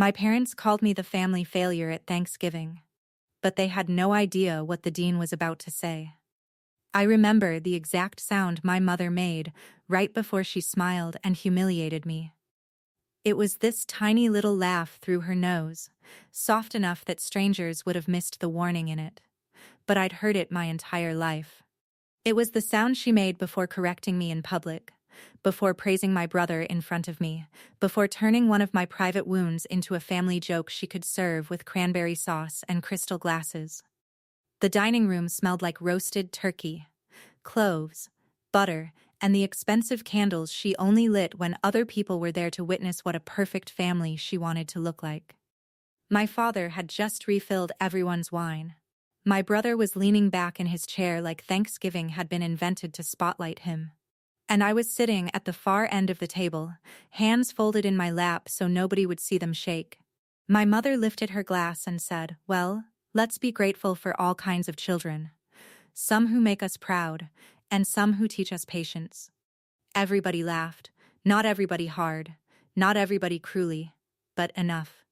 My parents called me the family failure at Thanksgiving, but they had no idea what the dean was about to say. I remember the exact sound my mother made right before she smiled and humiliated me. It was this tiny little laugh through her nose, soft enough that strangers would have missed the warning in it. But I'd heard it my entire life. It was the sound she made before correcting me in public, before praising my brother in front of me, before turning one of my private wounds into a family joke she could serve with cranberry sauce and crystal glasses. The dining room smelled like roasted turkey, cloves, butter, and the expensive candles she only lit when other people were there to witness what a perfect family she wanted to look like. My father had just refilled everyone's wine. My brother was leaning back in his chair like Thanksgiving had been invented to spotlight him. And I was sitting at the far end of the table, hands folded in my lap so nobody would see them shake. My mother lifted her glass and said, "Well, let's be grateful for all kinds of children. Some who make us proud, and some who teach us patience." Everybody laughed, not everybody hard, not everybody cruelly, but enough.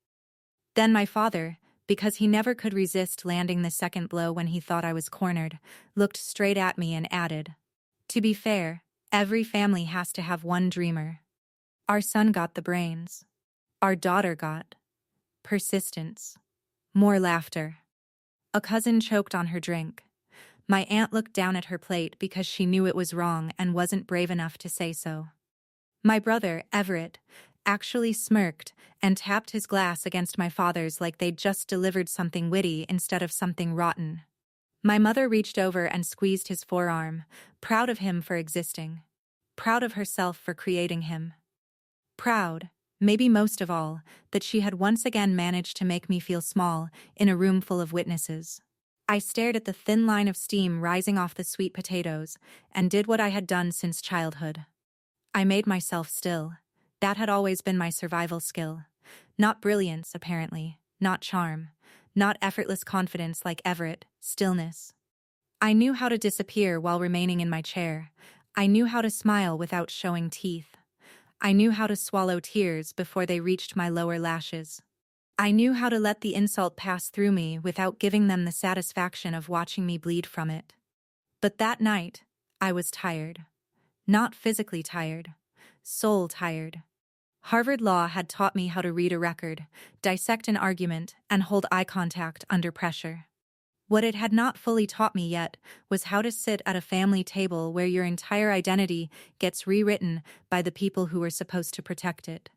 Then my father, because he never could resist landing the second blow when he thought I was cornered, looked straight at me and added, "To be fair, every family has to have one dreamer. Our son got the brains. Our daughter got persistence." More laughter. A cousin choked on her drink. My aunt looked down at her plate because she knew it was wrong and wasn't brave enough to say so. My brother, Everett, actually smirked and tapped his glass against my father's like they'd just delivered something witty instead of something rotten. My mother reached over and squeezed his forearm, proud of him for existing. Proud of herself for creating him. Proud, maybe most of all, that she had once again managed to make me feel small in a room full of witnesses. I stared at the thin line of steam rising off the sweet potatoes and did what I had done since childhood. I made myself still. That had always been my survival skill. Not brilliance, apparently, not charm, not effortless confidence like Everett, stillness. I knew how to disappear while remaining in my chair. I knew how to smile without showing teeth. I knew how to swallow tears before they reached my lower lashes. I knew how to let the insult pass through me without giving them the satisfaction of watching me bleed from it. But that night, I was tired. Not physically tired. Soul tired. Harvard Law had taught me how to read a record, dissect an argument, and hold eye contact under pressure. What it had not fully taught me yet was how to sit at a family table where your entire identity gets rewritten by the people who were supposed to protect it.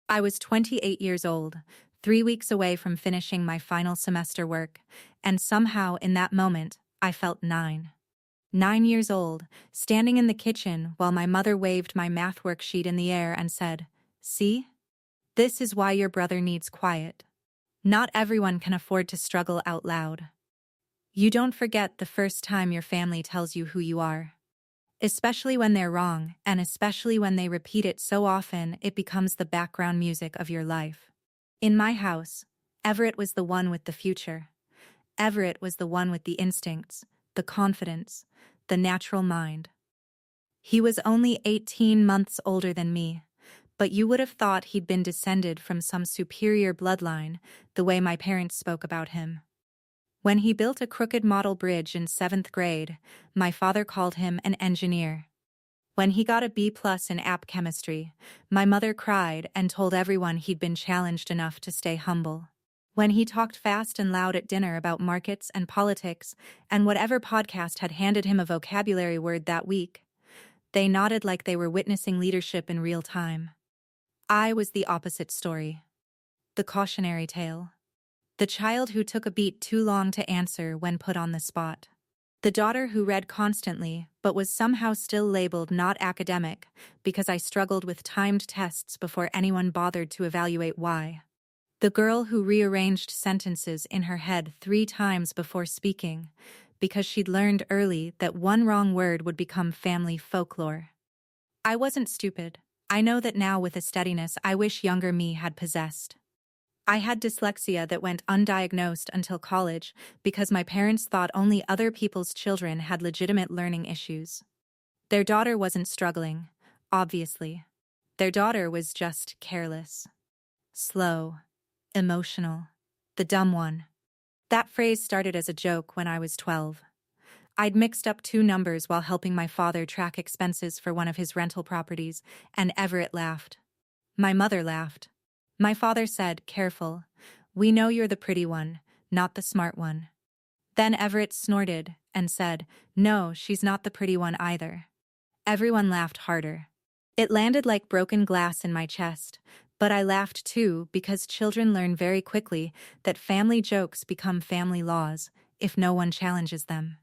I was 28 years old, 3 weeks away from finishing my final semester work, and somehow in that moment, I felt 9. 9 years old, standing in the kitchen while my mother waved my math worksheet in the air and said, "See? This is why your brother needs quiet. Not everyone can afford to struggle out loud." You don't forget the first time your family tells you who you are. Especially when they're wrong, and especially when they repeat it so often it becomes the background music of your life. In my house, Everett was the one with the future. Everett was the one with the instincts, the confidence, the natural mind. He was only 18 months older than me, but you would have thought he'd been descended from some superior bloodline, the way my parents spoke about him. When he built a crooked model bridge in 7th grade, my father called him an engineer. When he got a B+ in app chemistry, my mother cried and told everyone he'd been challenged enough to stay humble. When he talked fast and loud at dinner about markets and politics and whatever podcast had handed him a vocabulary word that week, they nodded like they were witnessing leadership in real time. I was the opposite story. The cautionary tale. The child who took a beat too long to answer when put on the spot. The daughter who read constantly but was somehow still labeled not academic because I struggled with timed tests before anyone bothered to evaluate why. The girl who rearranged sentences in her head 3 times before speaking because she'd learned early that one wrong word would become family folklore. I wasn't stupid. I know that now with a steadiness I wish younger me had possessed. I had dyslexia that went undiagnosed until college because my parents thought only other people's children had legitimate learning issues. Their daughter wasn't struggling, obviously. Their daughter was just careless. Slow. Emotional. The dumb one. That phrase started as a joke when I was 12. I'd mixed up two numbers while helping my father track expenses for one of his rental properties, and Everett laughed. My mother laughed. My father said, "Careful. We know you're the pretty one, not the smart one." Then Everett snorted and said, "No, she's not the pretty one either." Everyone laughed harder. It landed like broken glass in my chest, but I laughed too because children learn very quickly that family jokes become family laws if no one challenges them.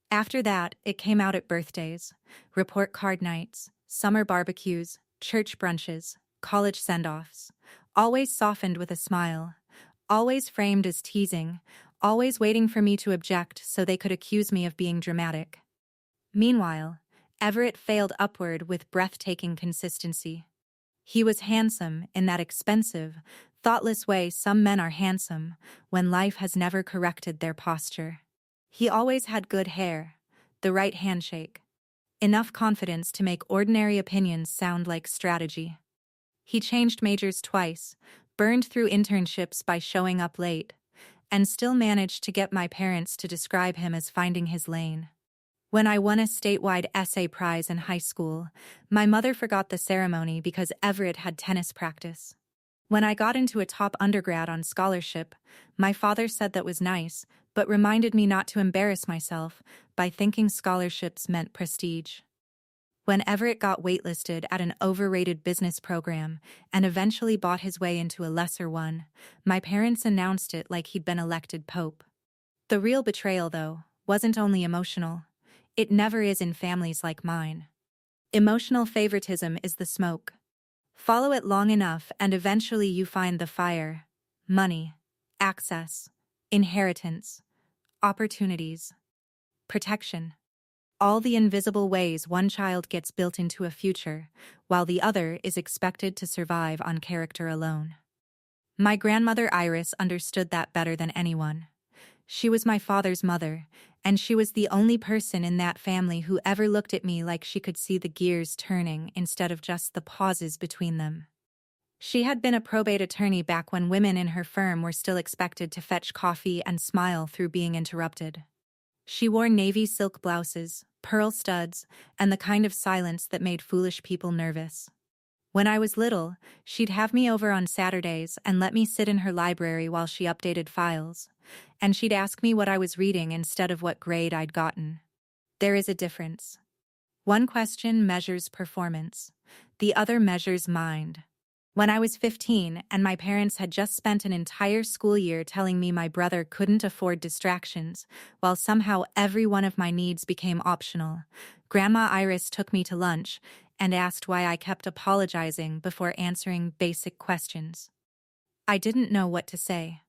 After that, it came out at birthdays, report card nights, summer barbecues, church brunches, college send-offs, always softened with a smile, always framed as teasing, always waiting for me to object so they could accuse me of being dramatic. Meanwhile, Everett failed upward with breathtaking consistency. He was handsome in that expensive, thoughtless way some men are handsome when life has never corrected their posture. He always had good hair, the right handshake, enough confidence to make ordinary opinions sound like strategy. He changed majors twice, burned through internships by showing up late, and still managed to get my parents to describe him as finding his lane. When I won a statewide essay prize in high school, my mother forgot the ceremony because Everett had tennis practice. When I got into a top undergrad on scholarship, my father said that was nice, but reminded me not to embarrass myself by thinking scholarships meant prestige. When Everett got waitlisted at an overrated business program and eventually bought his way into a lesser one, my parents announced it like he'd been elected pope. The real betrayal, though, wasn't only emotional. It never is in families like mine. Emotional favoritism is the smoke. Follow it long enough and eventually you find the fire. Money, access, inheritance, opportunities, protection. All the invisible ways one child gets built into a future, while the other is expected to survive on character alone. My grandmother Iris understood that better than anyone. She was my father's mother, and she was the only person in that family who ever looked at me like she could see the gears turning instead of just the pauses between them. She had been a probate attorney back when women in her firm were still expected to fetch coffee and smile through being interrupted. She wore navy silk blouses, pearl studs, and the kind of silence that made foolish people nervous. When I was little, she'd have me over on Saturdays and let me sit in her library while she updated files, and she'd ask me what I was reading instead of what grade I'd gotten. There is a difference. One question measures performance, the other measures mind. When I was 15 and my parents had just spent an entire school year telling me my brother couldn't afford distractions, while somehow every one of my needs became optional, Grandma Iris took me to lunch and asked why I kept apologizing before answering basic questions. I didn't know what to say.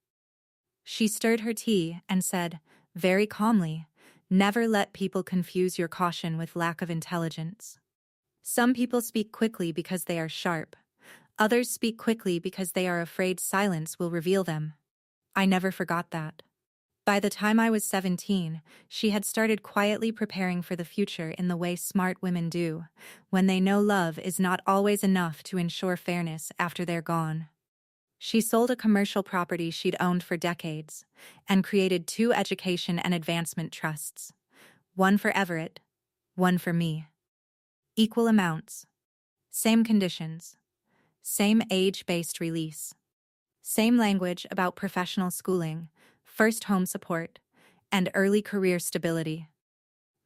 She stirred her tea and said, very calmly, "Never let people confuse your caution with lack of intelligence. Some people speak quickly because they are sharp. Others speak quickly because they are afraid silence will reveal them." I never forgot that. By the time I was 17, she had started quietly preparing for the future in the way smart women do, when they know love is not always enough to ensure fairness after they're gone. She sold a commercial property she'd owned for decades, and created 2 education and advancement trusts. One for Everett, one for me. Equal amounts. Same conditions. Same age-based release. Same language about professional schooling, first home support, and early career stability.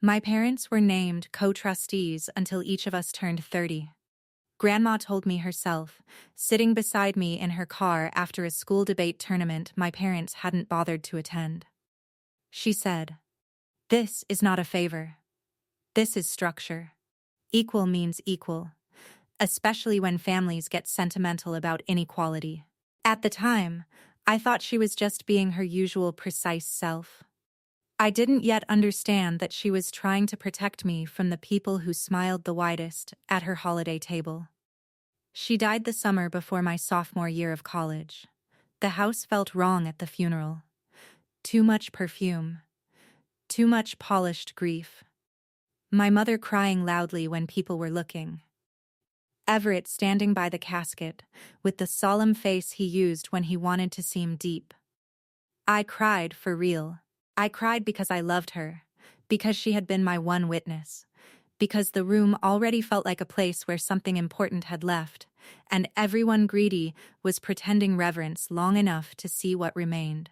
My parents were named co-trustees until each of us turned 30. Grandma told me herself, sitting beside me in her car after a school debate tournament my parents hadn't bothered to attend. She said, "This is not a favor. This is structure. Equal means equal, especially when families get sentimental about inequality." At the time, I thought she was just being her usual precise self. I didn't yet understand that she was trying to protect me from the people who smiled the widest at her holiday table. She died the summer before my sophomore year of college. The house felt wrong at the funeral. Too much perfume. Too much polished grief. My mother crying loudly when people were looking. Everett standing by the casket, with the solemn face he used when he wanted to seem deep. I cried for real. I cried because I loved her, because she had been my one witness, because the room already felt like a place where something important had left, and everyone greedy was pretending reverence long enough to see what remained.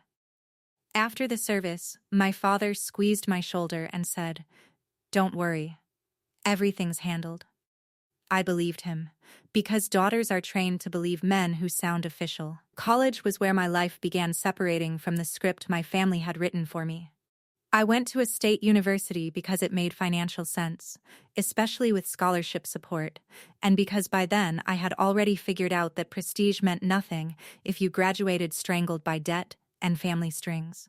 After the service, my father squeezed my shoulder and said, "Don't worry. Everything's handled." I believed him, because daughters are trained to believe men who sound official. College was where my life began separating from the script my family had written for me. I went to a state university because it made financial sense, especially with scholarship support, and because by then I had already figured out that prestige meant nothing if you graduated strangled by debt and family strings.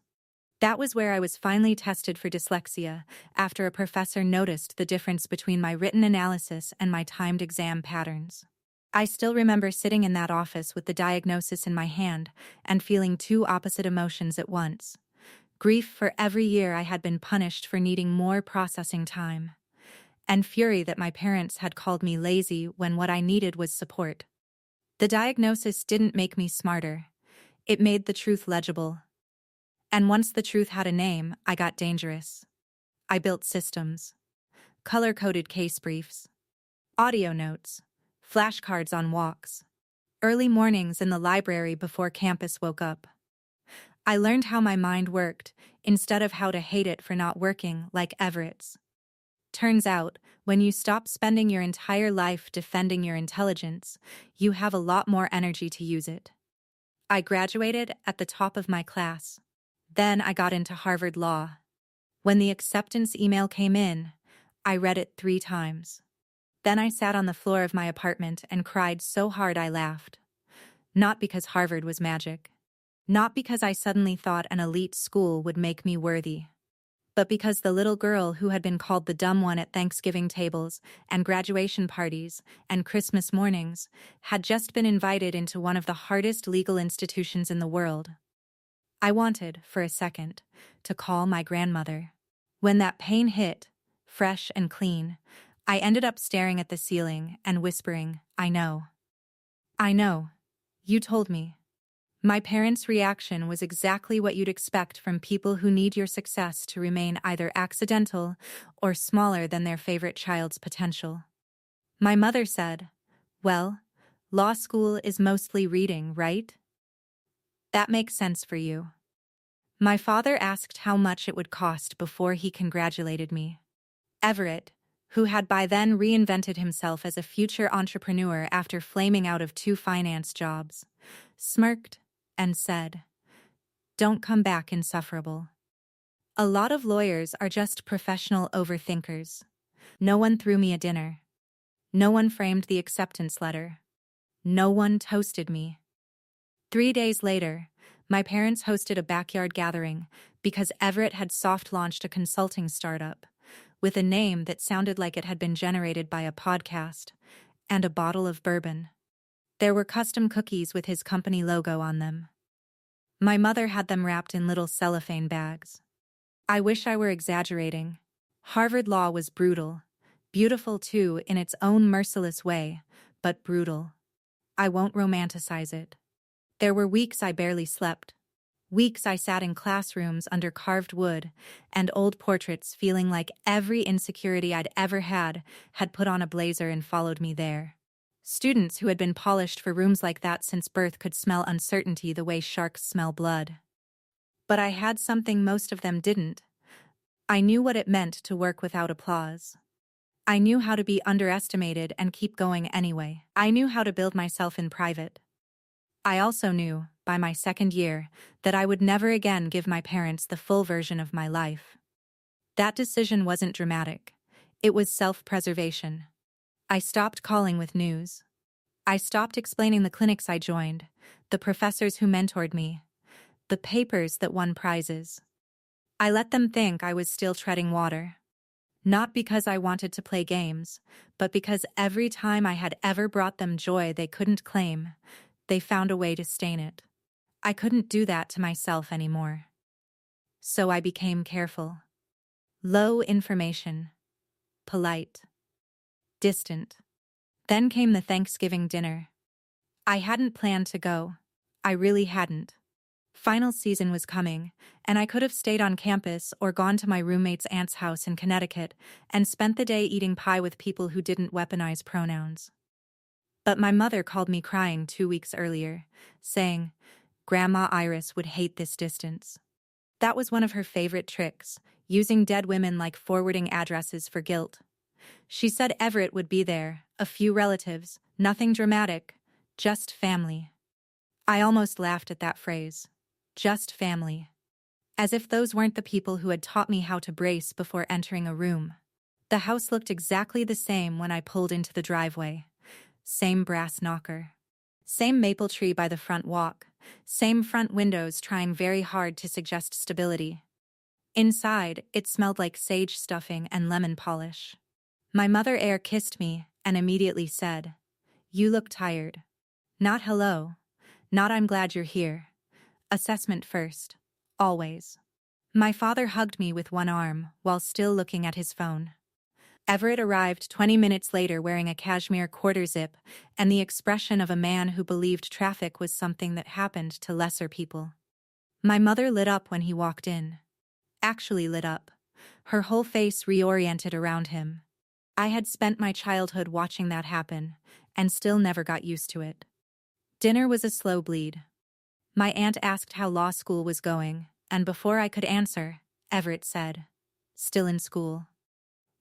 That was where I was finally tested for dyslexia, after a professor noticed the difference between my written analysis and my timed exam patterns. I still remember sitting in that office with the diagnosis in my hand and feeling two opposite emotions at once. Grief for every year I had been punished for needing more processing time, and fury that my parents had called me lazy when what I needed was support. The diagnosis didn't make me smarter. It made the truth legible. And once the truth had a name, I got dangerous. I built systems, color-coded case briefs, audio notes, flashcards on walks, early mornings in the library before campus woke up. I learned how my mind worked, instead of how to hate it for not working like Everett's. Turns out, when you stop spending your entire life defending your intelligence, you have a lot more energy to use it. I graduated at the top of my class. Then I got into Harvard Law. When the acceptance email came in, I read it 3 times. Then I sat on the floor of my apartment and cried so hard I laughed. Not because Harvard was magic. Not because I suddenly thought an elite school would make me worthy. But because the little girl who had been called the dumb one at Thanksgiving tables and graduation parties and Christmas mornings had just been invited into one of the hardest legal institutions in the world. I wanted, for a second, to call my grandmother. When that pain hit, fresh and clean, I ended up staring at the ceiling and whispering, "I know. I know. You told me." My parents' reaction was exactly what you'd expect from people who need your success to remain either accidental or smaller than their favorite child's potential. My mother said, "Well, law school is mostly reading, right? That makes sense for you." My father asked how much it would cost before he congratulated me. Everett, who had by then reinvented himself as a future entrepreneur after flaming out of 2 finance jobs, smirked and said, "Don't come back insufferable." A lot of lawyers are just professional overthinkers. No one threw me a dinner. No one framed the acceptance letter. No one toasted me. 3 days later, my parents hosted a backyard gathering because Everett had soft-launched a consulting startup with a name that sounded like it had been generated by a podcast and a bottle of bourbon. There were custom cookies with his company logo on them. My mother had them wrapped in little cellophane bags. I wish I were exaggerating. Harvard Law was brutal. Beautiful too in its own merciless way, but brutal. I won't romanticize it. There were weeks I barely slept. Weeks I sat in classrooms under carved wood and old portraits feeling like every insecurity I'd ever had put on a blazer and followed me there. Students who had been polished for rooms like that since birth could smell uncertainty the way sharks smell blood. But I had something most of them didn't. I knew what it meant to work without applause. I knew how to be underestimated and keep going anyway. I knew how to build myself in private. I also knew, by my 2nd year, that I would never again give my parents the full version of my life. That decision wasn't dramatic. It was self-preservation. I stopped calling with news. I stopped explaining the clinics I joined, the professors who mentored me, the papers that won prizes. I let them think I was still treading water. Not because I wanted to play games, but because every time I had ever brought them joy they couldn't claim, they found a way to stain it. I couldn't do that to myself anymore. So I became careful. Low information. Polite. Distant. Then came the Thanksgiving dinner. I hadn't planned to go. I really hadn't. Final season was coming, and I could have stayed on campus or gone to my roommate's aunt's house in Connecticut and spent the day eating pie with people who didn't weaponize pronouns. But my mother called me crying 2 weeks earlier, saying, "Grandma Iris would hate this distance." That was one of her favorite tricks, using dead women like forwarding addresses for guilt. She said Everett would be there, a few relatives, nothing dramatic, just family. I almost laughed at that phrase. Just family. As if those weren't the people who had taught me how to brace before entering a room. The house looked exactly the same when I pulled into the driveway. Same brass knocker. Same maple tree by the front walk. Same front windows trying very hard to suggest stability. Inside, it smelled like sage stuffing and lemon polish. My mother air kissed me and immediately said, "You look tired." Not hello. Not I'm glad you're here. Assessment first. Always. My father hugged me with one arm while still looking at his phone. Everett arrived 20 minutes later wearing a cashmere quarter zip and the expression of a man who believed traffic was something that happened to lesser people. My mother lit up when he walked in. Actually lit up. Her whole face reoriented around him. I had spent my childhood watching that happen, and still never got used to it. Dinner was a slow bleed. My aunt asked how law school was going, and before I could answer, Everett said, "Still in school."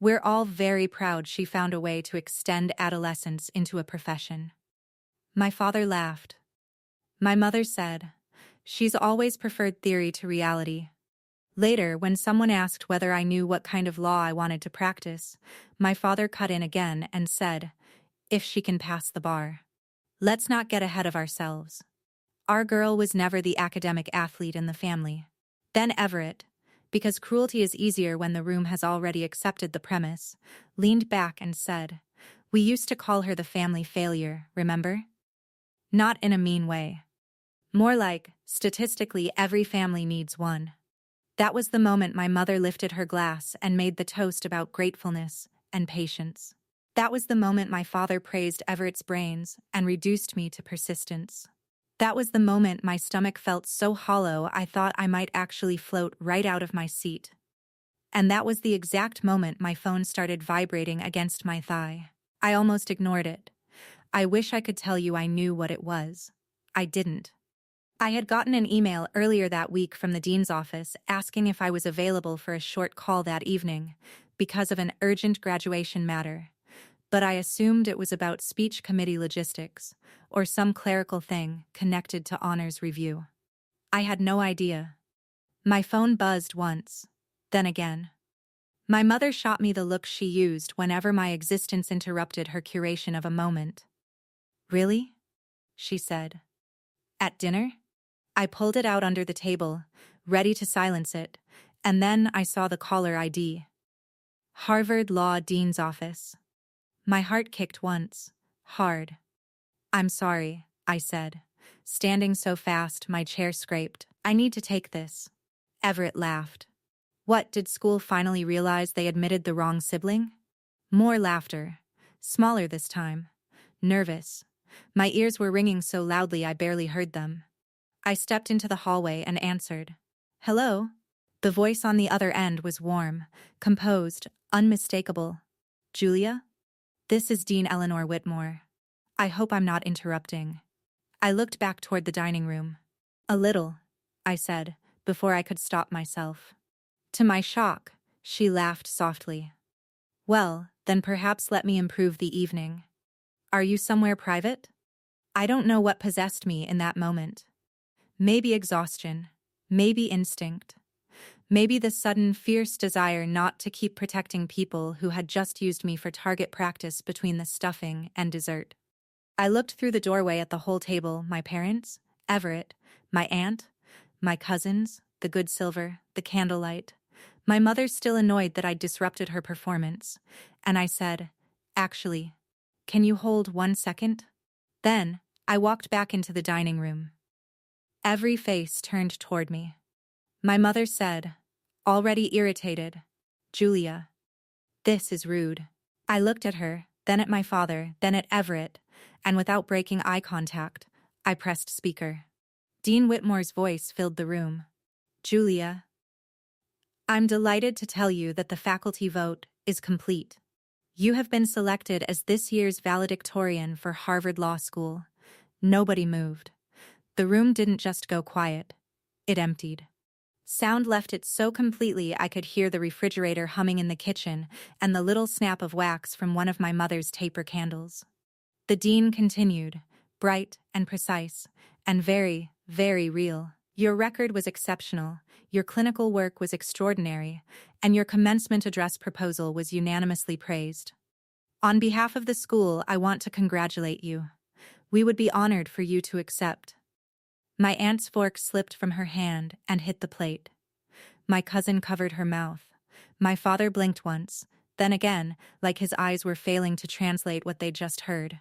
We're all very proud she found a way to extend adolescence into a profession. My father laughed. My mother said, "She's always preferred theory to reality." Later, when someone asked whether I knew what kind of law I wanted to practice, my father cut in again and said, "If she can pass the bar." Let's not get ahead of ourselves. Our girl was never the academic athlete in the family. Then Everett, because cruelty is easier when the room has already accepted the premise, leaned back and said, "We used to call her the family failure, remember?" Not in a mean way. More like, statistically every family needs one. That was the moment my mother lifted her glass and made the toast about gratefulness and patience. That was the moment my father praised Everett's brains and reduced me to persistence. That was the moment my stomach felt so hollow I thought I might actually float right out of my seat. And that was the exact moment my phone started vibrating against my thigh. I almost ignored it. I wish I could tell you I knew what it was. I didn't. I had gotten an email earlier that week from the dean's office asking if I was available for a short call that evening because of an urgent graduation matter. But I assumed it was about speech committee logistics, or some clerical thing connected to honors review. I had no idea. My phone buzzed once, then again. My mother shot me the look she used whenever my existence interrupted her curation of a moment. "Really?" she said. "At dinner?" I pulled it out under the table, ready to silence it, and then I saw the caller ID. Harvard Law Dean's Office. My heart kicked once, hard. "I'm sorry," I said, standing so fast my chair scraped. "I need to take this." Everett laughed. What, did school finally realize they admitted the wrong sibling? More laughter. Smaller this time. Nervous. My ears were ringing so loudly I barely heard them. I stepped into the hallway and answered. "Hello?" The voice on the other end was warm, composed, unmistakable. "Julia? This is Dean Eleanor Whitmore. I hope I'm not interrupting." I looked back toward the dining room. "A little," I said, before I could stop myself. To my shock, she laughed softly. "Well, then perhaps let me improve the evening. Are you somewhere private?" I don't know what possessed me in that moment. Maybe exhaustion, maybe instinct. Maybe the sudden, fierce desire not to keep protecting people who had just used me for target practice between the stuffing and dessert. I looked through the doorway at the whole table, my parents, Everett, my aunt, my cousins, the good silver, the candlelight. My mother still annoyed that I'd disrupted her performance, and I said, "Actually, can you hold 1 second?" Then, I walked back into the dining room. Every face turned toward me. My mother said, already irritated, "Julia, this is rude." I looked at her, then at my father, then at Everett, and without breaking eye contact, I pressed speaker. Dean Whitmore's voice filled the room. Julia, I'm delighted to tell you that the faculty vote is complete. You have been selected as this year's valedictorian for Harvard Law School. Nobody moved. The room didn't just go quiet. It emptied. Sound left it so completely I could hear the refrigerator humming in the kitchen and the little snap of wax from one of my mother's taper candles. The dean continued, bright and precise, and very, very real. Your record was exceptional, your clinical work was extraordinary, and your commencement address proposal was unanimously praised. On behalf of the school, I want to congratulate you. We would be honored for you to accept. My aunt's fork slipped from her hand and hit the plate. My cousin covered her mouth. My father blinked once, then again, like his eyes were failing to translate what they'd just heard.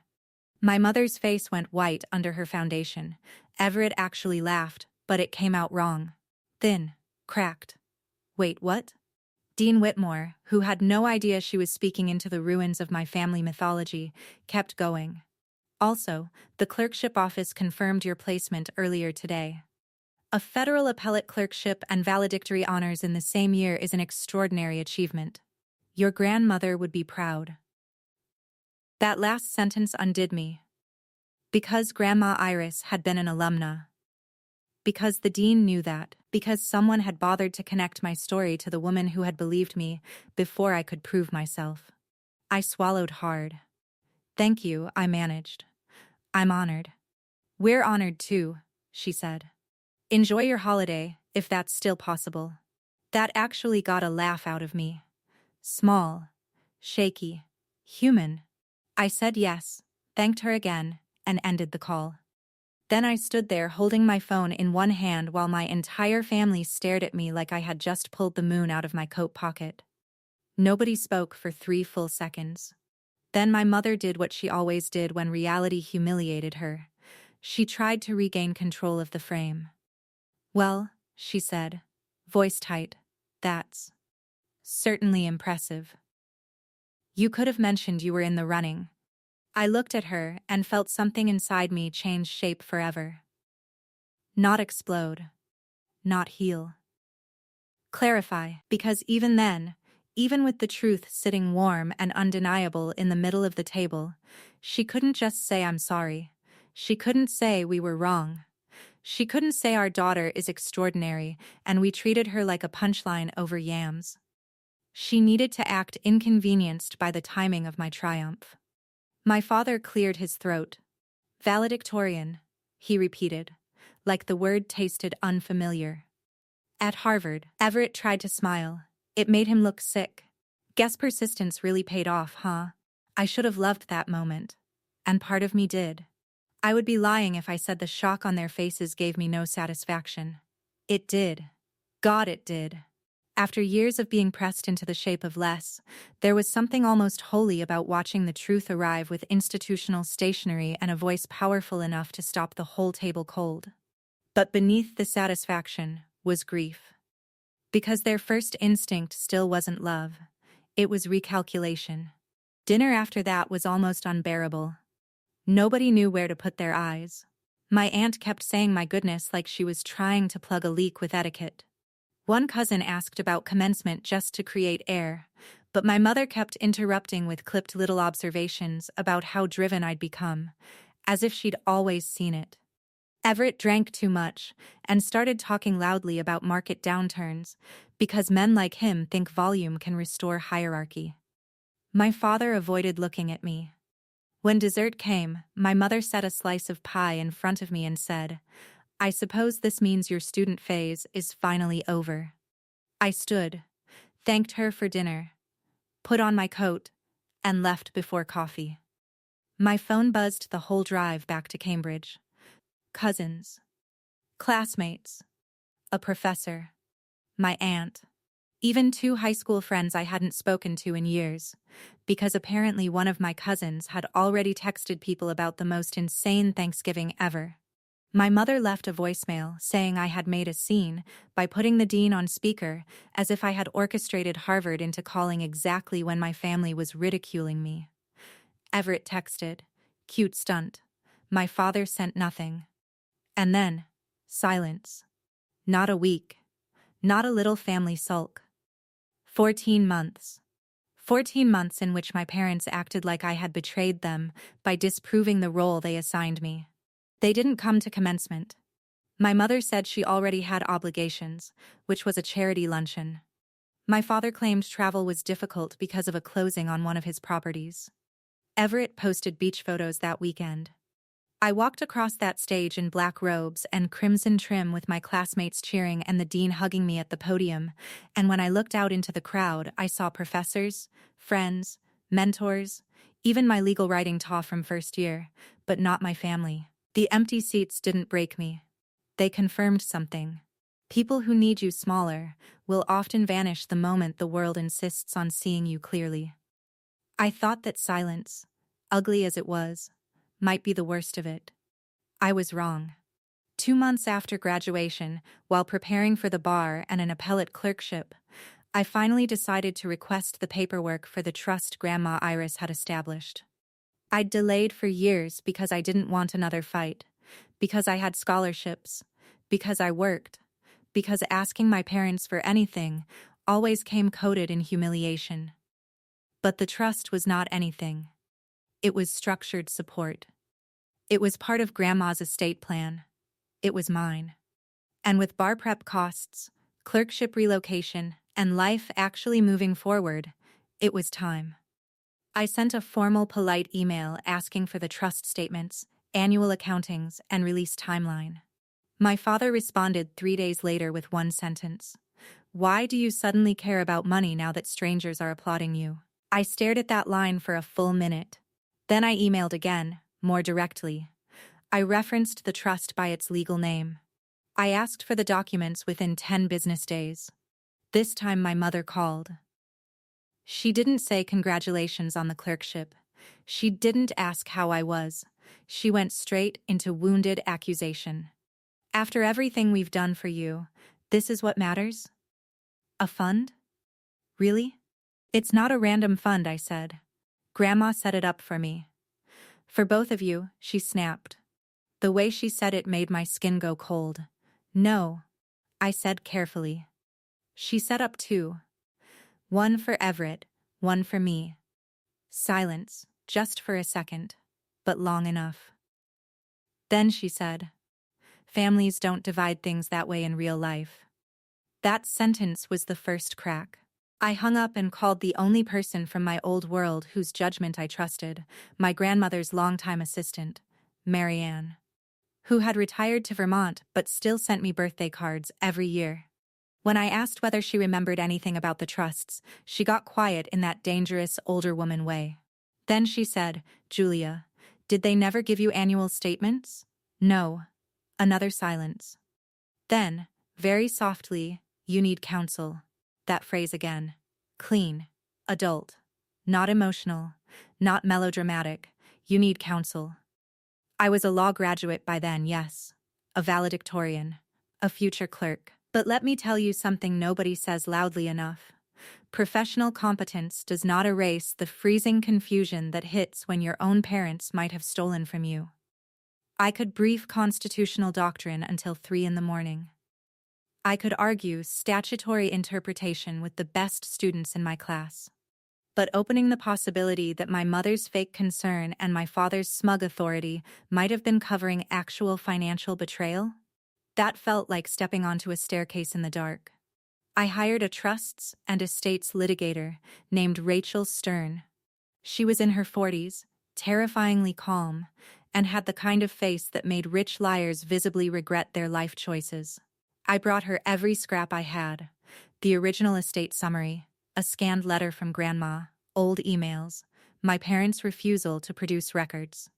My mother's face went white under her foundation. Everett actually laughed, but it came out wrong. Thin, cracked. Wait, what? Dean Whitmore, who had no idea she was speaking into the ruins of my family mythology, kept going. Also, the clerkship office confirmed your placement earlier today. A federal appellate clerkship and valedictory honors in the same year is an extraordinary achievement. Your grandmother would be proud. That last sentence undid me. Because Grandma Iris had been an alumna. Because the dean knew that. Because someone had bothered to connect my story to the woman who had believed me before I could prove myself. I swallowed hard. Thank you, I managed. I'm honored. We're honored too, she said. Enjoy your holiday, if that's still possible. That actually got a laugh out of me. Small, shaky, human. I said yes, thanked her again, and ended the call. Then I stood there holding my phone in one hand while my entire family stared at me like I had just pulled the moon out of my coat pocket. Nobody spoke for 3 full seconds. Then my mother did what she always did when reality humiliated her. She tried to regain control of the frame. Well, she said, voice tight, that's certainly impressive. You could have mentioned you were in the running. I looked at her and felt something inside me change shape forever. Not explode. Not heal. Clarify, because even then, even with the truth sitting warm and undeniable in the middle of the table, she couldn't just say I'm sorry. She couldn't say we were wrong. She couldn't say our daughter is extraordinary and we treated her like a punchline over yams. She needed to act inconvenienced by the timing of my triumph. My father cleared his throat. Valedictorian, he repeated, like the word tasted unfamiliar. At Harvard, Everett tried to smile. It made him look sick. Guess persistence really paid off, huh? I should have loved that moment. And part of me did. I would be lying if I said the shock on their faces gave me no satisfaction. It did. God, it did. After years of being pressed into the shape of less, there was something almost holy about watching the truth arrive with institutional stationery and a voice powerful enough to stop the whole table cold. But beneath the satisfaction was grief. Because their first instinct still wasn't love. It was recalculation. Dinner after that was almost unbearable. Nobody knew where to put their eyes. My aunt kept saying my goodness like she was trying to plug a leak with etiquette. One cousin asked about commencement just to create air, but my mother kept interrupting with clipped little observations about how driven I'd become, as if she'd always seen it. Everett drank too much and started talking loudly about market downturns because men like him think volume can restore hierarchy. My father avoided looking at me. When dessert came, my mother set a slice of pie in front of me and said, I suppose this means your student phase is finally over. I stood, thanked her for dinner, put on my coat, and left before coffee. My phone buzzed the whole drive back to Cambridge. Cousins, classmates, a professor, my aunt, even 2 high school friends I hadn't spoken to in years, because apparently one of my cousins had already texted people about the most insane Thanksgiving ever. My mother left a voicemail saying I had made a scene by putting the dean on speaker as if I had orchestrated Harvard into calling exactly when my family was ridiculing me. Everett texted. Cute stunt. My father sent nothing. And then, silence. Not a week. Not a little family sulk. 14 months. 14 months in which my parents acted like I had betrayed them by disproving the role they assigned me. They didn't come to commencement. My mother said she already had obligations, which was a charity luncheon. My father claimed travel was difficult because of a closing on one of his properties. Everett posted beach photos that weekend. I walked across that stage in black robes and crimson trim with my classmates cheering and the dean hugging me at the podium, and when I looked out into the crowd, I saw professors, friends, mentors, even my legal writing ta from first year, but not my family. The empty seats didn't break me. They confirmed something. People who need you smaller will often vanish the moment the world insists on seeing you clearly. I thought that silence, ugly as it was, might be the worst of it. I was wrong. 2 months after graduation, while preparing for the bar and an appellate clerkship, I finally decided to request the paperwork for the trust Grandma Iris had established. I'd delayed for years because I didn't want another fight, because I had scholarships, because I worked, because asking my parents for anything always came coated in humiliation. But the trust was not anything. It was structured support. It was part of Grandma's estate plan. It was mine. And with bar prep costs, clerkship relocation, and life actually moving forward, it was time. I sent a formal, polite email asking for the trust statements, annual accountings, and release timeline. My father responded 3 days later with one sentence. Why do you suddenly care about money now that strangers are applauding you? I stared at that line for a full minute. Then I emailed again, more directly. I referenced the trust by its legal name. I asked for the documents within 10 business days. This time my mother called. She didn't say congratulations on the clerkship. She didn't ask how I was. She went straight into wounded accusation. After everything we've done for you, this is what matters? A fund? Really? It's not a random fund, I said. Grandma set it up for me. For both of you, she snapped. The way she said it made my skin go cold. No, I said carefully. She set up 2. One for Everett, one for me. Silence, just for a second, but long enough. Then she said, families don't divide things that way in real life. That sentence was the first crack. I hung up and called the only person from my old world whose judgment I trusted, my grandmother's longtime assistant, Marianne, who had retired to Vermont but still sent me birthday cards every year. When I asked whether she remembered anything about the trusts, she got quiet in that dangerous older woman way. Then she said, Julia, did they never give you annual statements? No. Another silence. Then, very softly, you need counsel. That phrase again. Clean. Adult. Not emotional. Not melodramatic. You need counsel. I was a law graduate by then, yes. A valedictorian. A future clerk. But let me tell you something nobody says loudly enough. Professional competence does not erase the freezing confusion that hits when your own parents might have stolen from you. I could brief constitutional doctrine until 3 in the morning. I could argue statutory interpretation with the best students in my class. But opening the possibility that my mother's fake concern and my father's smug authority might have been covering actual financial betrayal? That felt like stepping onto a staircase in the dark. I hired a trusts and estates litigator named Rachel Stern. She was in her 40s, terrifyingly calm, and had the kind of face that made rich liars visibly regret their life choices. I brought her every scrap I had, the original estate summary, a scanned letter from Grandma, old emails, my parents' refusal to produce records.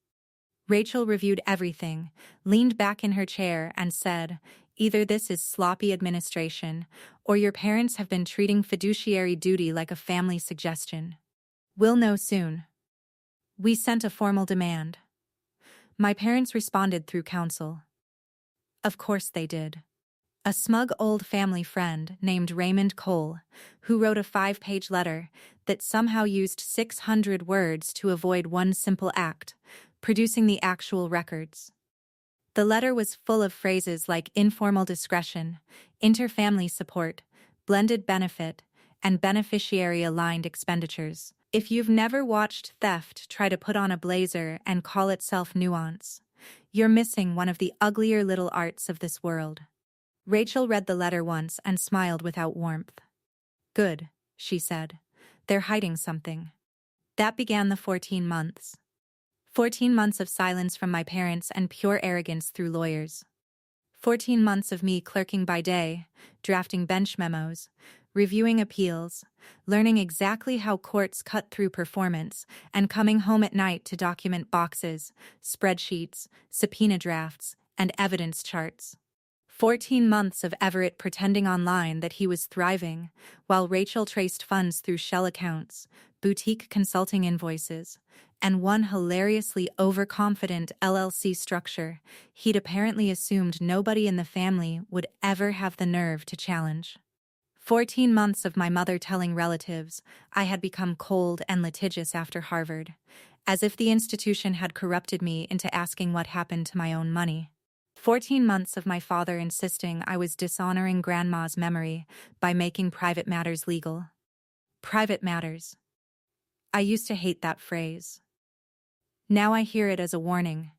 Rachel reviewed everything, leaned back in her chair, and said, either this is sloppy administration, or your parents have been treating fiduciary duty like a family suggestion. We'll know soon. We sent a formal demand. My parents responded through counsel. Of course they did. A smug old family friend named Raymond Cole, who wrote a 5-page letter that somehow used 600 words to avoid one simple act, producing the actual records. The letter was full of phrases like informal discretion, interfamily support, blended benefit, and beneficiary-aligned expenditures. If you've never watched theft try to put on a blazer and call itself nuance, you're missing one of the uglier little arts of this world. Rachel read the letter once and smiled without warmth. Good, she said. They're hiding something. That began the 14 months. 14 months of silence from my parents and pure arrogance through lawyers. 14 months of me clerking by day, drafting bench memos, reviewing appeals, learning exactly how courts cut through performance, and coming home at night to document boxes, spreadsheets, subpoena drafts, and evidence charts. 14 months of Everett pretending online that he was thriving, while Rachel traced funds through shell accounts, boutique consulting invoices, and one hilariously overconfident LLC structure he'd apparently assumed nobody in the family would ever have the nerve to challenge. 14 months of my mother telling relatives I had become cold and litigious after Harvard, as if the institution had corrupted me into asking what happened to my own money. 14 months of my father insisting I was dishonoring Grandma's memory by making private matters legal. Private matters. I used to hate that phrase. Now I hear it as a warning.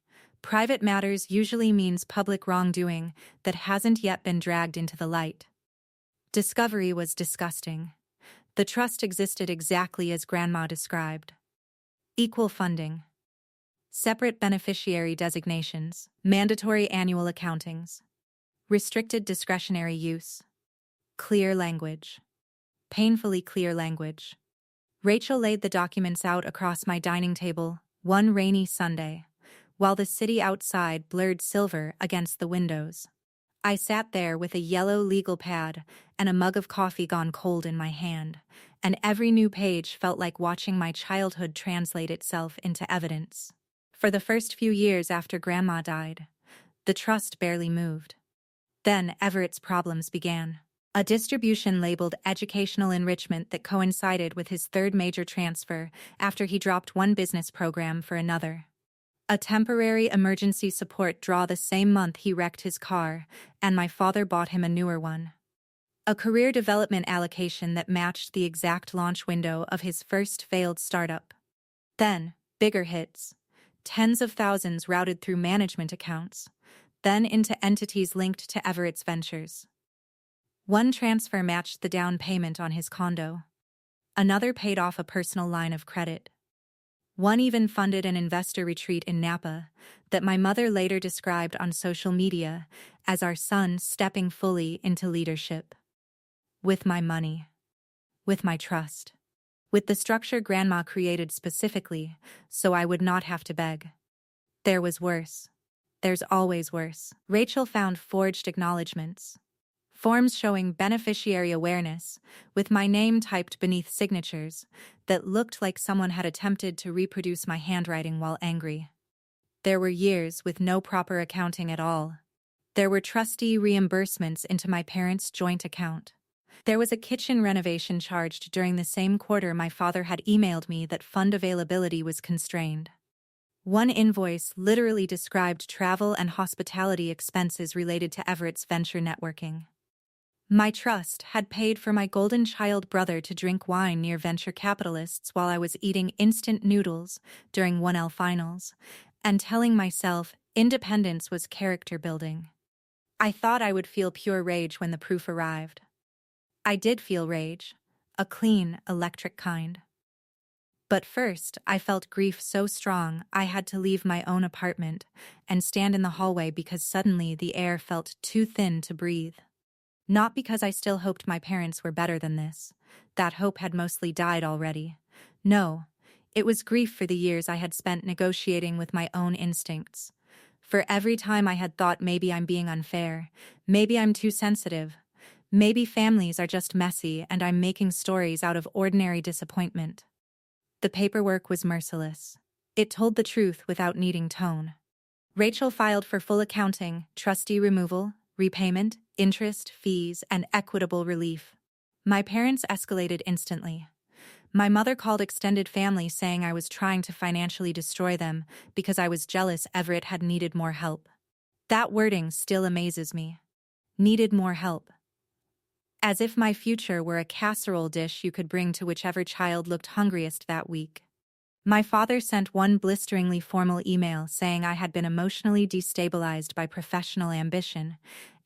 Private matters usually means public wrongdoing that hasn't yet been dragged into the light. Discovery was disgusting. The trust existed exactly as Grandma described. Equal funding. Separate beneficiary designations, mandatory annual accountings, restricted discretionary use, clear language. Painfully clear language. Rachel laid the documents out across my dining table one rainy Sunday, while the city outside blurred silver against the windows. I sat there with a yellow legal pad and a mug of coffee gone cold in my hand, and every new page felt like watching my childhood translate itself into evidence. For the first few years after Grandma died, the trust barely moved. Then Everett's problems began. A distribution labeled educational enrichment that coincided with his third major transfer after he dropped one business program for another. A temporary emergency support draw the same month he wrecked his car, and my father bought him a newer one. A career development allocation that matched the exact launch window of his first failed startup. Then, bigger hits. Tens of thousands routed through management accounts, then into entities linked to Everett's ventures. One transfer matched the down payment on his condo. Another paid off a personal line of credit. One even funded an investor retreat in Napa that my mother later described on social media as our son stepping fully into leadership. With my money. With my trust. With the structure Grandma created specifically, so I would not have to beg. There was worse. There's always worse. Rachel found forged acknowledgments. Forms showing beneficiary awareness, with my name typed beneath signatures, that looked like someone had attempted to reproduce my handwriting while angry. There were years with no proper accounting at all. There were trustee reimbursements into my parents' joint account. There was a kitchen renovation charged during the same quarter my father had emailed me that fund availability was constrained. One invoice literally described travel and hospitality expenses related to Everett's venture networking. My trust had paid for my golden child brother to drink wine near venture capitalists while I was eating instant noodles during 1L finals, and telling myself independence was character building. I thought I would feel pure rage when the proof arrived. I did feel rage, a clean, electric kind. But first, I felt grief so strong I had to leave my own apartment and stand in the hallway because suddenly the air felt too thin to breathe. Not because I still hoped my parents were better than this. That hope had mostly died already. No, it was grief for the years I had spent negotiating with my own instincts. For every time I had thought maybe I'm being unfair, maybe I'm too sensitive, maybe families are just messy and I'm making stories out of ordinary disappointment. The paperwork was merciless. It told the truth without needing tone. Rachel filed for full accounting, trustee removal, repayment, interest, fees, and equitable relief. My parents escalated instantly. My mother called extended family saying I was trying to financially destroy them because I was jealous Everett had needed more help. That wording still amazes me. Needed more help. As if my future were a casserole dish you could bring to whichever child looked hungriest that week. My father sent one blisteringly formal email saying I had been emotionally destabilized by professional ambition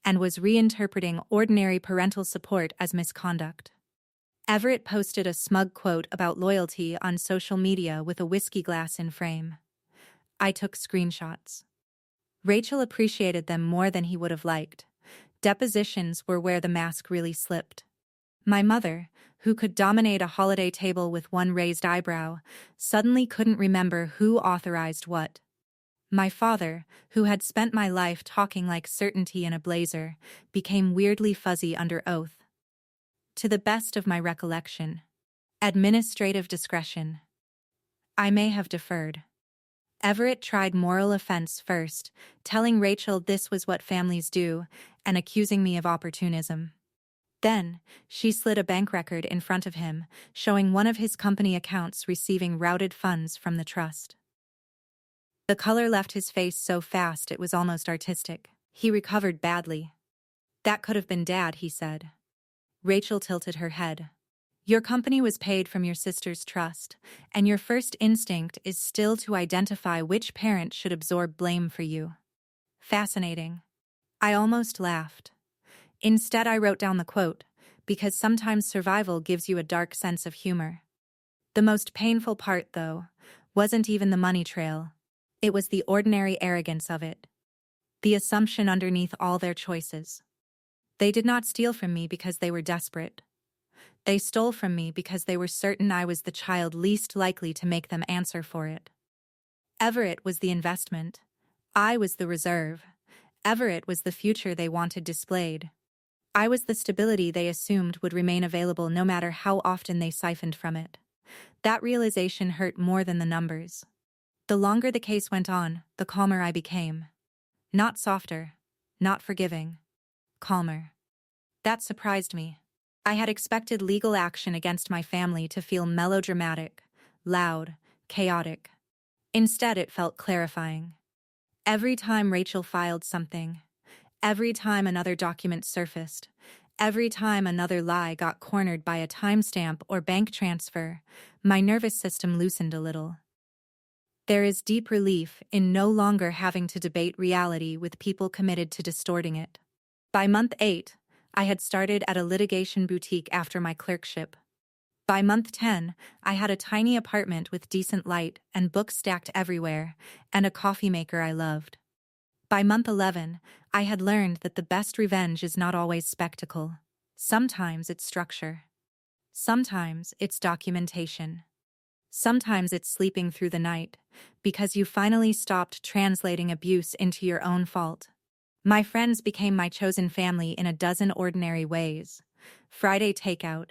and was reinterpreting ordinary parental support as misconduct. Everett posted a smug quote about loyalty on social media with a whiskey glass in frame. I took screenshots. Rachel appreciated them more than he would have liked. Depositions were where the mask really slipped. My mother, who could dominate a holiday table with one raised eyebrow, suddenly couldn't remember who authorized what. My father, who had spent my life talking like certainty in a blazer, became weirdly fuzzy under oath. To the best of my recollection. Administrative discretion. I may have deferred. Everett tried moral offense first, telling Rachel this was what families do, and accusing me of opportunism. Then, she slid a bank record in front of him, showing one of his company accounts receiving routed funds from the trust. The color left his face so fast it was almost artistic. He recovered badly. That could have been Dad, he said. Rachel tilted her head. Your company was paid from your sister's trust, and your first instinct is still to identify which parent should absorb blame for you. Fascinating. I almost laughed. Instead, I wrote down the quote, because sometimes survival gives you a dark sense of humor. The most painful part, though, wasn't even the money trail. It was the ordinary arrogance of it. The assumption underneath all their choices. They did not steal from me because they were desperate. They stole from me because they were certain I was the child least likely to make them answer for it. Everett was the investment. I was the reserve. Everett was the future they wanted displayed. I was the stability they assumed would remain available no matter how often they siphoned from it. That realization hurt more than the numbers. The longer the case went on, the calmer I became. Not softer, not forgiving. Calmer. That surprised me. I had expected legal action against my family to feel melodramatic, loud, chaotic. Instead, it felt clarifying. Every time Rachel filed something, every time another document surfaced, every time another lie got cornered by a timestamp or bank transfer, my nervous system loosened a little. There is deep relief in no longer having to debate reality with people committed to distorting it. By month 8, I had started at a litigation boutique after my clerkship. By month 10, I had a tiny apartment with decent light and books stacked everywhere, and a coffee maker I loved. By month 11, I had learned that the best revenge is not always spectacle. Sometimes it's structure. Sometimes it's documentation. Sometimes it's sleeping through the night, because you finally stopped translating abuse into your own fault. My friends became my chosen family in a dozen ordinary ways. Friday takeout,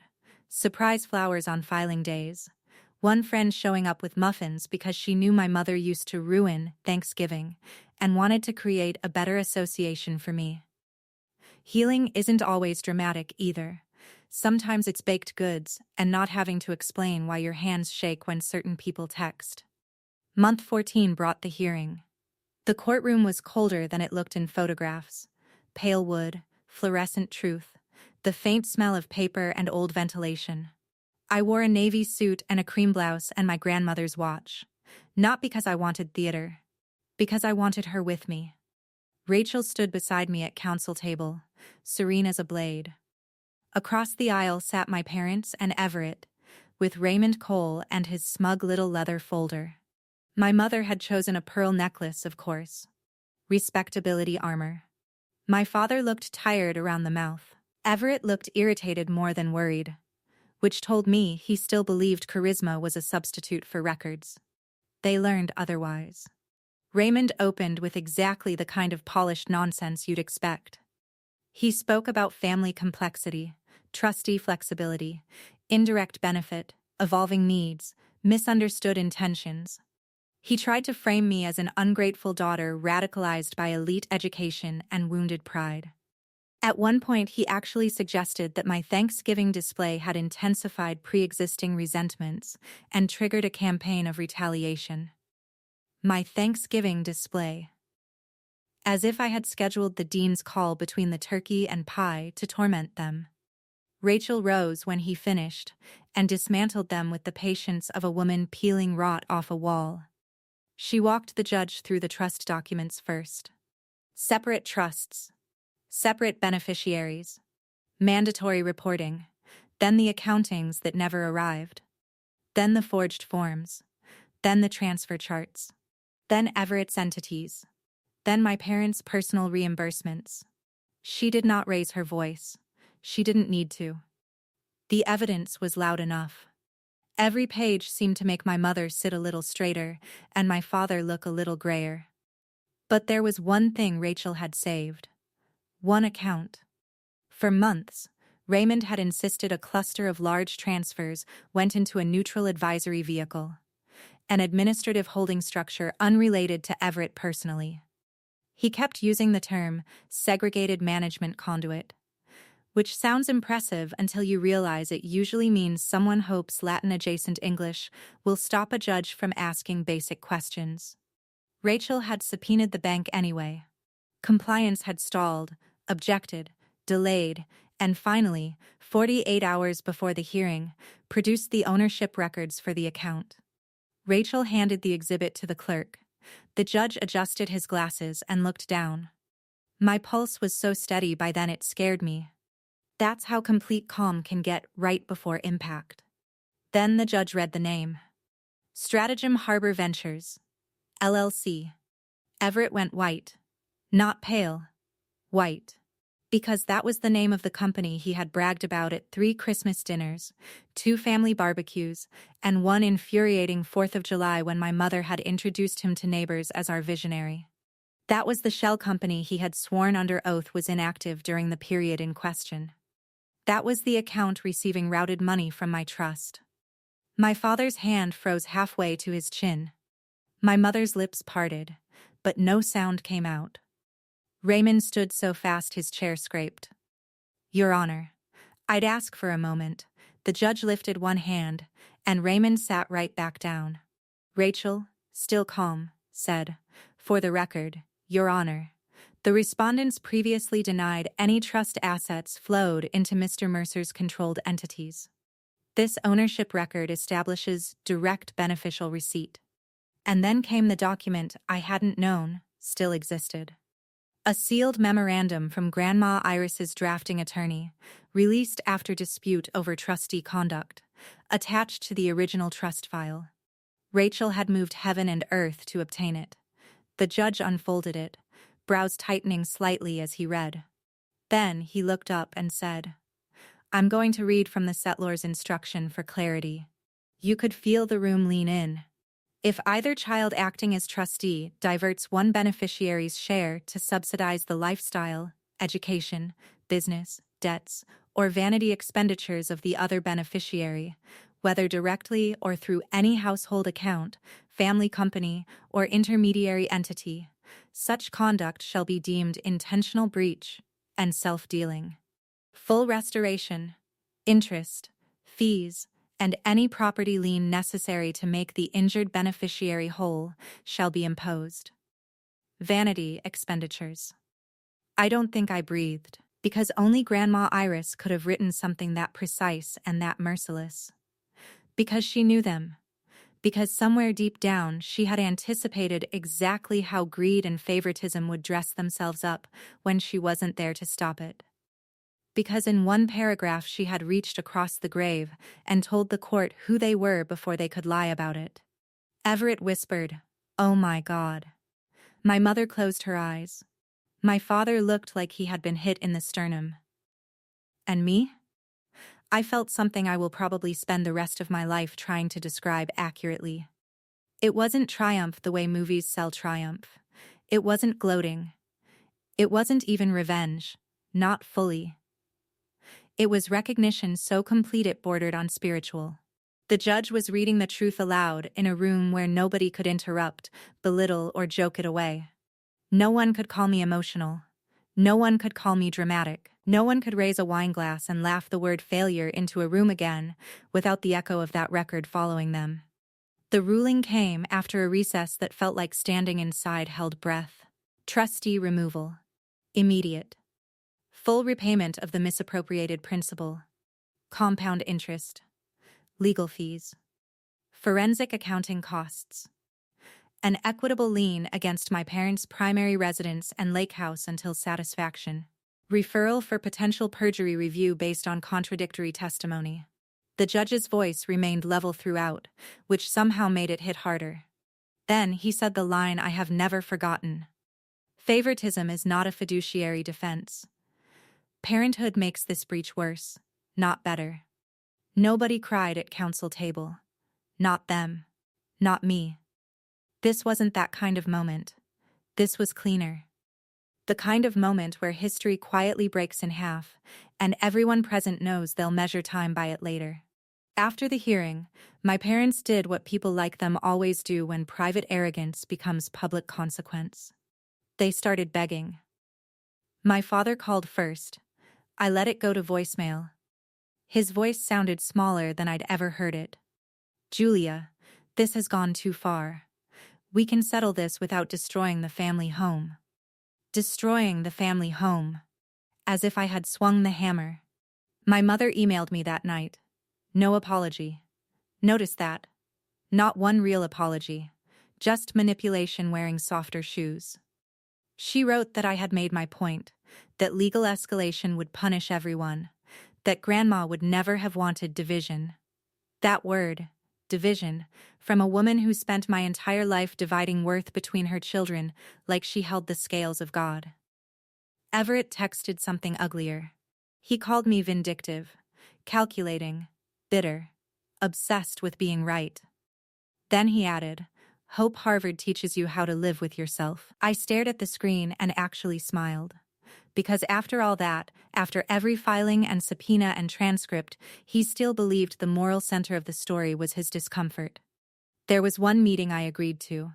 surprise flowers on filing days, one friend showing up with muffins because she knew my mother used to ruin Thanksgiving and wanted to create a better association for me. Healing isn't always dramatic either. Sometimes it's baked goods and not having to explain why your hands shake when certain people text. Month 14 brought the hearing. The courtroom was colder than it looked in photographs. Pale wood, fluorescent truth, the faint smell of paper and old ventilation. I wore a navy suit and a cream blouse and my grandmother's watch. Not because I wanted theater. Because I wanted her with me. Rachel stood beside me at counsel table, serene as a blade. Across the aisle sat my parents and Everett, with Raymond Cole and his smug little leather folder. My mother had chosen a pearl necklace, of course. Respectability armor. My father looked tired around the mouth. Everett looked irritated more than worried, which told me he still believed charisma was a substitute for records. They learned otherwise. Raymond opened with exactly the kind of polished nonsense you'd expect. He spoke about family complexity, trustee flexibility, indirect benefit, evolving needs, misunderstood intentions. He tried to frame me as an ungrateful daughter radicalized by elite education and wounded pride. At one point, he actually suggested that my Thanksgiving display had intensified pre-existing resentments and triggered a campaign of retaliation. My Thanksgiving display. As if I had scheduled the dean's call between the turkey and pie to torment them. Rachel rose when he finished and dismantled them with the patience of a woman peeling rot off a wall. She walked the judge through the trust documents first. Separate trusts. Separate beneficiaries. Mandatory reporting. Then the accountings that never arrived. Then the forged forms. Then the transfer charts. Then Everett's entities. Then my parents' personal reimbursements. She did not raise her voice. She didn't need to. The evidence was loud enough. Every page seemed to make my mother sit a little straighter and my father look a little grayer. But there was one thing Rachel had saved. One account. For months, Raymond had insisted a cluster of large transfers went into a neutral advisory vehicle, an administrative holding structure unrelated to Everett personally. He kept using the term segregated management conduit, which sounds impressive until you realize it usually means someone hopes Latin-adjacent English will stop a judge from asking basic questions. Rachel had subpoenaed the bank anyway. Compliance had stalled, objected, delayed, and finally, 48 hours before the hearing, produced the ownership records for the account. Rachel handed the exhibit to the clerk. The judge adjusted his glasses and looked down. My pulse was so steady by then it scared me. That's how complete calm can get right before impact. Then the judge read the name. Stratagem Harbor Ventures, LLC. Everett went white. Not pale. White. Because that was the name of the company he had bragged about at 3 Christmas dinners, 2 family barbecues, and one infuriating 4th of July when my mother had introduced him to neighbors as our visionary. That was the shell company he had sworn under oath was inactive during the period in question. That was the account receiving routed money from my trust. My father's hand froze halfway to his chin. My mother's lips parted, but no sound came out. Raymond stood so fast his chair scraped. Your Honor, I'd ask for a moment. The judge lifted one hand, and Raymond sat right back down. Rachel, still calm, said, for the record, Your Honor, the respondents previously denied any trust assets flowed into Mr. Mercer's controlled entities. This ownership record establishes direct beneficial receipt. And then came the document I hadn't known still existed. A sealed memorandum from Grandma Iris's drafting attorney, released after dispute over trustee conduct, attached to the original trust file. Rachel had moved heaven and earth to obtain it. The judge unfolded it, brows tightening slightly as he read. Then he looked up and said, I'm going to read from the settlor's instruction for clarity. You could feel the room lean in. If either child acting as trustee diverts one beneficiary's share to subsidize the lifestyle, education, business, debts, or vanity expenditures of the other beneficiary, whether directly or through any household account, family company, or intermediary entity, such conduct shall be deemed intentional breach and self-dealing. Full restoration, interest, fees, and any property lien necessary to make the injured beneficiary whole shall be imposed. Vanity expenditures. I don't think I breathed, because only Grandma Iris could have written something that precise and that merciless. Because she knew them. Because somewhere deep down she had anticipated exactly how greed and favoritism would dress themselves up when she wasn't there to stop it. Because in one paragraph she had reached across the grave and told the court who they were before they could lie about it. Everett whispered, "Oh my God." My mother closed her eyes. My father looked like he had been hit in the sternum. And me? I felt something I will probably spend the rest of my life trying to describe accurately. It wasn't triumph the way movies sell triumph. It wasn't gloating. It wasn't even revenge, not fully. It was recognition so complete it bordered on spiritual. The judge was reading the truth aloud in a room where nobody could interrupt, belittle, or joke it away. No one could call me emotional. No one could call me dramatic. No one could raise a wine glass and laugh the word failure into a room again without the echo of that record following them. The ruling came after a recess that felt like standing inside held breath. Trustee removal. Immediate. Full repayment of the misappropriated principal. Compound interest. Legal fees. Forensic accounting costs. An equitable lien against my parents' primary residence and lake house until satisfaction. Referral for potential perjury review based on contradictory testimony. The judge's voice remained level throughout, which somehow made it hit harder. Then he said the line I have never forgotten. Favoritism is not a fiduciary defense. Parenthood makes this breach worse, not better. Nobody cried at counsel table. Not them. Not me. This wasn't that kind of moment. This was cleaner. The kind of moment where history quietly breaks in half, and everyone present knows they'll measure time by it later. After the hearing, my parents did what people like them always do when private arrogance becomes public consequence. They started begging. My father called first. I let it go to voicemail. His voice sounded smaller than I'd ever heard it. Julia, this has gone too far. We can settle this without destroying the family home. Destroying the family home. As if I had swung the hammer. My mother emailed me that night. No apology. Notice that. Not one real apology. Just manipulation wearing softer shoes. She wrote that I had made my point, that legal escalation would punish everyone, that Grandma would never have wanted division. That word, division, from a woman who spent my entire life dividing worth between her children like she held the scales of God. Everett texted something uglier. He called me vindictive, calculating, bitter, obsessed with being right. Then he added, "Hope Harvard teaches you how to live with yourself." I stared at the screen and actually smiled. Because after all that, after every filing and subpoena and transcript, he still believed the moral center of the story was his discomfort. There was one meeting I agreed to.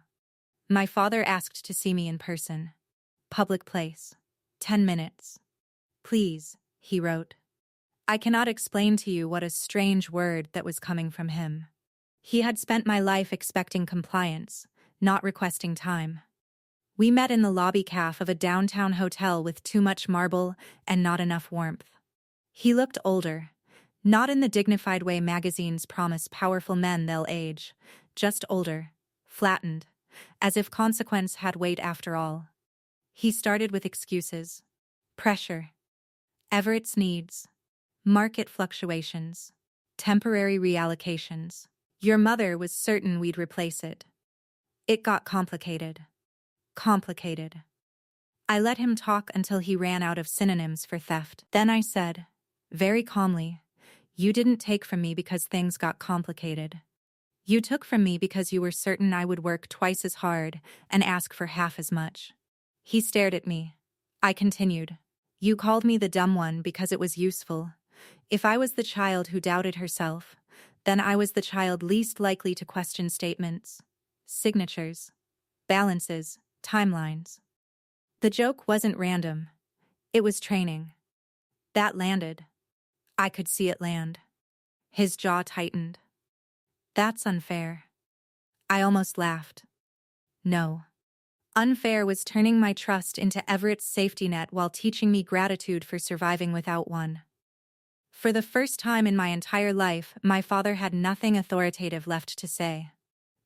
My father asked to see me in person. Public place. 10 minutes. Please, he wrote. I cannot explain to you what a strange word that was coming from him. He had spent my life expecting compliance, not requesting time. We met in the lobby cafe of a downtown hotel with too much marble and not enough warmth. He looked older, not in the dignified way magazines promise powerful men they'll age, just older, flattened, as if consequence had weight after all. He started with excuses. Pressure. Everett's needs. Market fluctuations. Temporary reallocations. Your mother was certain we'd replace it. It got complicated. Complicated. I let him talk until he ran out of synonyms for theft. Then I said, very calmly, you didn't take from me because things got complicated. You took from me because you were certain I would work twice as hard and ask for half as much. He stared at me. I continued, you called me the dumb one because it was useful. If I was the child who doubted herself, then I was the child least likely to question statements, signatures, balances, timelines. The joke wasn't random. It was training. That landed. I could see it land. His jaw tightened. That's unfair. I almost laughed. No. Unfair was turning my trust into Everett's safety net while teaching me gratitude for surviving without one. For the first time in my entire life, my father had nothing authoritative left to say.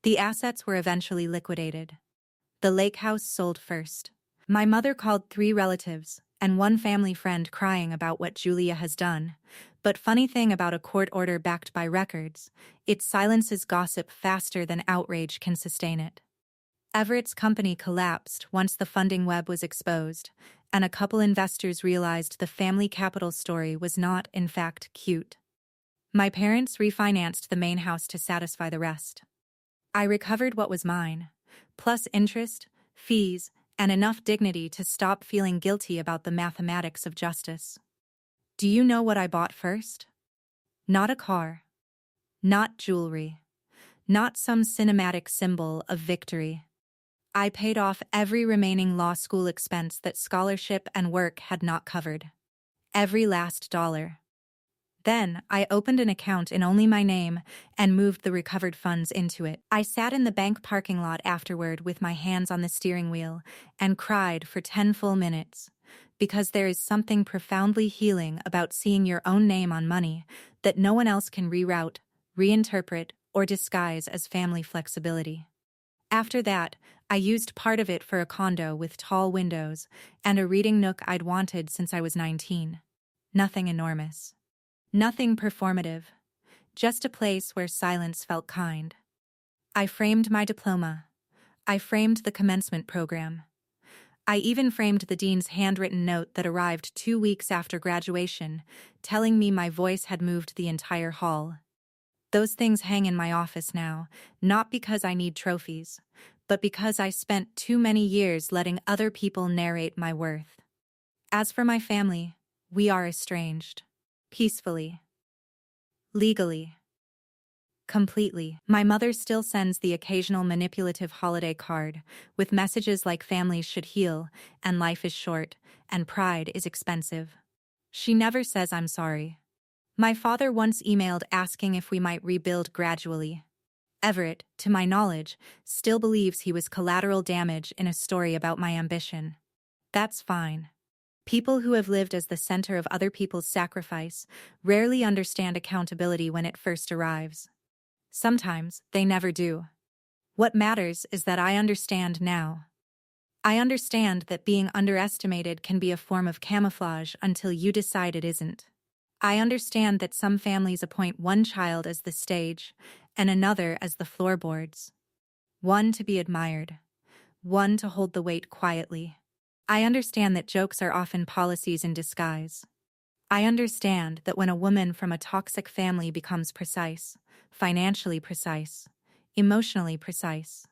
The assets were eventually liquidated. The lake house sold first. My mother called 3 relatives and 1 family friend crying about what Julia has done. But funny thing about a court order backed by records, it silences gossip faster than outrage can sustain it. Everett's company collapsed once the funding web was exposed, and a couple investors realized the family capital story was not, in fact, cute. My parents refinanced the main house to satisfy the rest. I recovered what was mine, plus interest, fees, and enough dignity to stop feeling guilty about the mathematics of justice. Do you know what I bought first? Not a car. Not jewelry. Not some cinematic symbol of victory. I paid off every remaining law school expense that scholarship and work had not covered. Every last dollar. Then, I opened an account in only my name and moved the recovered funds into it. I sat in the bank parking lot afterward with my hands on the steering wheel and cried for 10 full minutes, because there is something profoundly healing about seeing your own name on money that no one else can reroute, reinterpret, or disguise as family flexibility. After that, I used part of it for a condo with tall windows and a reading nook I'd wanted since I was 19. Nothing enormous. Nothing performative, just a place where silence felt kind. I framed my diploma. I framed the commencement program. I even framed the dean's handwritten note that arrived 2 weeks after graduation, telling me my voice had moved the entire hall. Those things hang in my office now, not because I need trophies, but because I spent too many years letting other people narrate my worth. As for my family, we are estranged. Peacefully. Legally. Completely. My mother still sends the occasional manipulative holiday card, with messages like families should heal, and life is short, and pride is expensive. She never says I'm sorry. My father once emailed asking if we might rebuild gradually. Everett, to my knowledge, still believes he was collateral damage in a story about my ambition. That's fine. People who have lived as the center of other people's sacrifice rarely understand accountability when it first arrives. Sometimes they never do. What matters is that I understand now. I understand that being underestimated can be a form of camouflage until you decide it isn't. I understand that some families appoint one child as the stage and another as the floorboards. One to be admired. One to hold the weight quietly. I understand that jokes are often policies in disguise. I understand that when a woman from a toxic family becomes precise, financially precise, emotionally precise,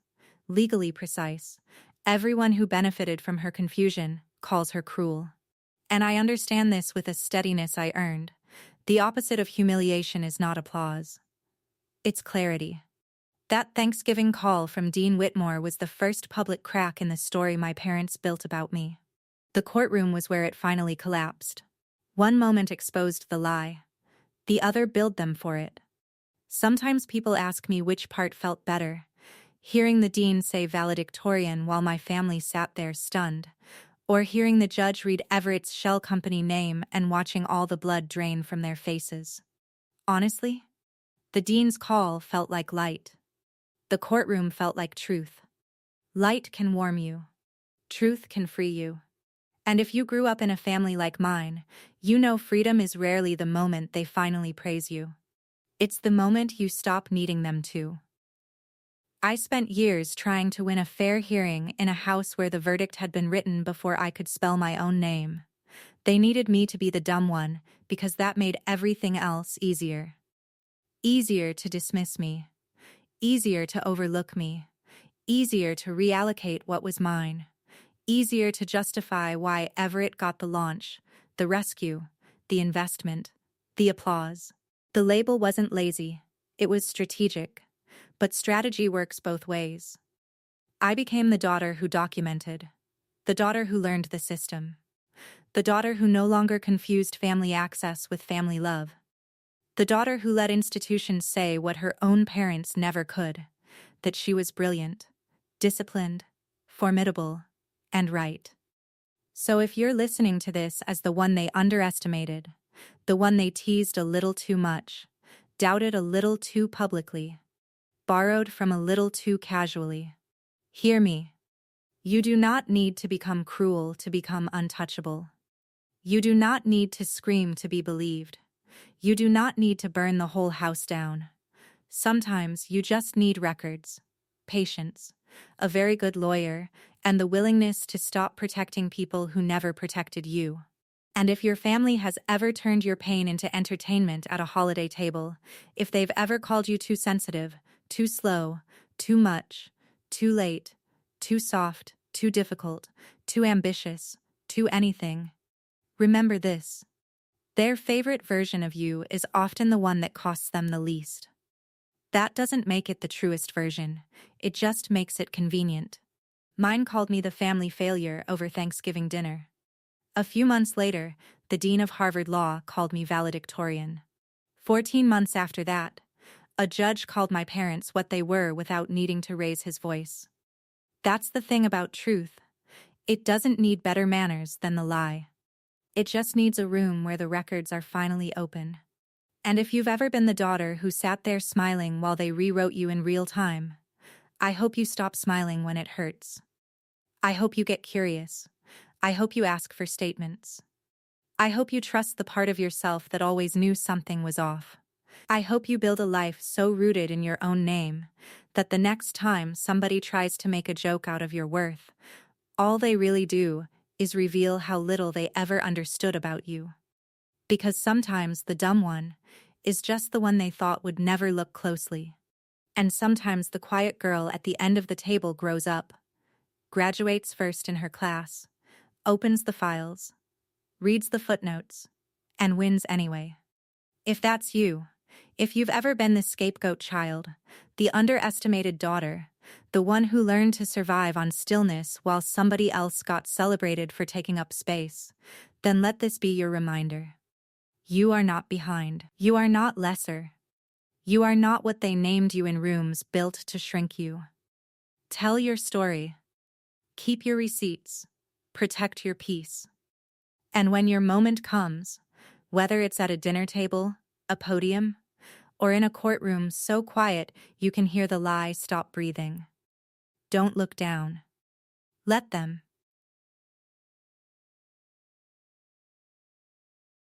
legally precise, everyone who benefited from her confusion calls her cruel. And I understand this with a steadiness I earned. The opposite of humiliation is not applause. It's clarity. That Thanksgiving call from Dean Whitmore was the first public crack in the story my parents built about me. The courtroom was where it finally collapsed. One moment exposed the lie. The other billed them for it. Sometimes people ask me which part felt better, hearing the dean say valedictorian while my family sat there stunned, or hearing the judge read Everett's shell company name and watching all the blood drain from their faces. Honestly, the dean's call felt like light. The courtroom felt like truth. Light can warm you. Truth can free you. And if you grew up in a family like mine, you know freedom is rarely the moment they finally praise you. It's the moment you stop needing them to. I spent years trying to win a fair hearing in a house where the verdict had been written before I could spell my own name. They needed me to be the dumb one because that made everything else easier. Easier to dismiss me. Easier to overlook me. Easier to reallocate what was mine. Easier to justify why Everett got the launch, the rescue, the investment, the applause. The label wasn't lazy, it was strategic. But strategy works both ways. I became the daughter who documented, the daughter who learned the system, the daughter who no longer confused family access with family love, the daughter who let institutions say what her own parents never could, that she was brilliant, disciplined, formidable, and right. So if you're listening to this as the one they underestimated, the one they teased a little too much, doubted a little too publicly, borrowed from a little too casually, hear me. You do not need to become cruel to become untouchable. You do not need to scream to be believed. You do not need to burn the whole house down. Sometimes you just need records, patience, a very good lawyer, and the willingness to stop protecting people who never protected you. And if your family has ever turned your pain into entertainment at a holiday table, if they've ever called you too sensitive, too slow, too much, too late, too soft, too difficult, too ambitious, too anything, remember this. Their favorite version of you is often the one that costs them the least. That doesn't make it the truest version, it just makes it convenient. Mine called me the family failure over Thanksgiving dinner. A few months later, the dean of Harvard Law called me valedictorian. 14 months after that, a judge called my parents what they were without needing to raise his voice. That's the thing about truth. It doesn't need better manners than the lie. It just needs a room where the records are finally open. And if you've ever been the daughter who sat there smiling while they rewrote you in real time, I hope you stop smiling when it hurts. I hope you get curious. I hope you ask for statements. I hope you trust the part of yourself that always knew something was off. I hope you build a life so rooted in your own name that the next time somebody tries to make a joke out of your worth, all they really do is reveal how little they ever understood about you. Because sometimes the dumb one is just the one they thought would never look closely. And sometimes the quiet girl at the end of the table grows up, graduates first in her class, opens the files, reads the footnotes, and wins anyway. If that's you, if you've ever been the scapegoat child, the underestimated daughter, the one who learned to survive on stillness while somebody else got celebrated for taking up space, then let this be your reminder. You are not behind. You are not lesser. You are not what they named you in rooms built to shrink you. Tell your story. Keep your receipts. Protect your peace. And when your moment comes, whether it's at a dinner table, a podium, or in a courtroom so quiet you can hear the lie stop breathing, don't look down. Let them.